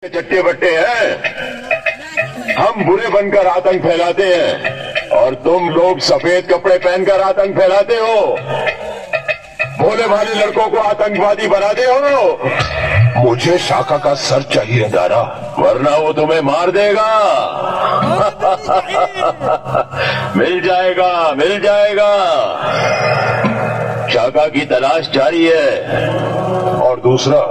चट्टे बट्टे हैं, हम बुरे बनकर आतंक फैलाते हैं और तुम लोग सफेद कपड़े पहनकर आतंक फैलाते हो। भोले भाले लड़कों को आतंकवादी बनाते हो। मुझे शाखा का सर चाहिए दारा, वरना वो तुम्हें मार देगा। मिल जाएगा, मिल जाएगा। शाखा की तलाश जारी है। और दूसरा,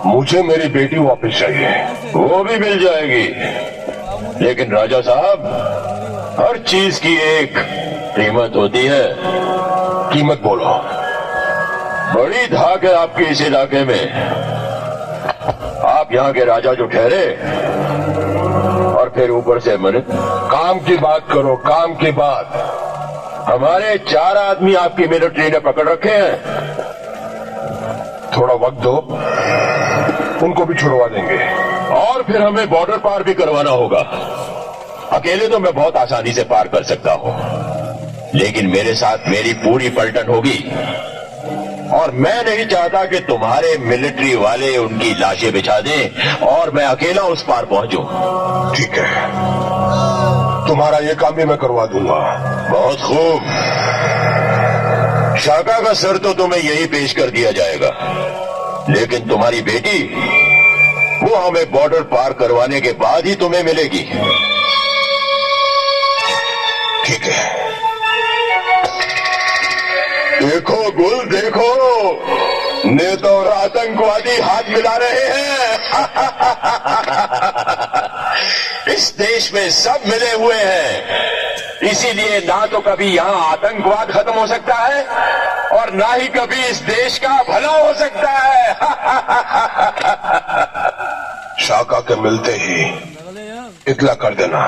मुझे मेरी बेटी वापस चाहिए। वो भी मिल जाएगी, लेकिन राजा साहब, हर चीज की एक कीमत होती है। कीमत बोलो। बड़ी धाक है आपके इस इलाके में। आप यहाँ के राजा जो ठहरे और फिर ऊपर से मनित। काम की बात करो, काम की बात। हमारे 4 आदमी आपकी मिलिट्री ने पकड़ रखे हैं। थोड़ा वक्त दो, उनको भी छुड़वा देंगे। और फिर हमें बॉर्डर पार भी करवाना होगा। अकेले तो मैं बहुत आसानी से पार कर सकता हूँ, लेकिन मेरे साथ मेरी पूरी पलटन होगी और मैं नहीं चाहता कि तुम्हारे मिलिट्री वाले उनकी लाशें बिछा दें और मैं अकेला उस पार पहुंचूं। ठीक है, तुम्हारा ये काम भी मैं करवा दूंगा। बहुत खूब। शाखा का सर तो तुम्हें यही पेश कर दिया जाएगा, लेकिन तुम्हारी बेटी वो हमें बॉर्डर पार करवाने के बाद ही तुम्हें मिलेगी। ठीक है। देखो गुल, देखो, नेता और आतंकवादी हाथ मिला रहे हैं। इस देश में सब मिले हुए हैं, इसीलिए ना तो कभी यहाँ आतंकवाद खत्म हो सकता है और ना ही कभी इस देश का भला हो सकता है। शाखा के मिलते ही इतला कर देना।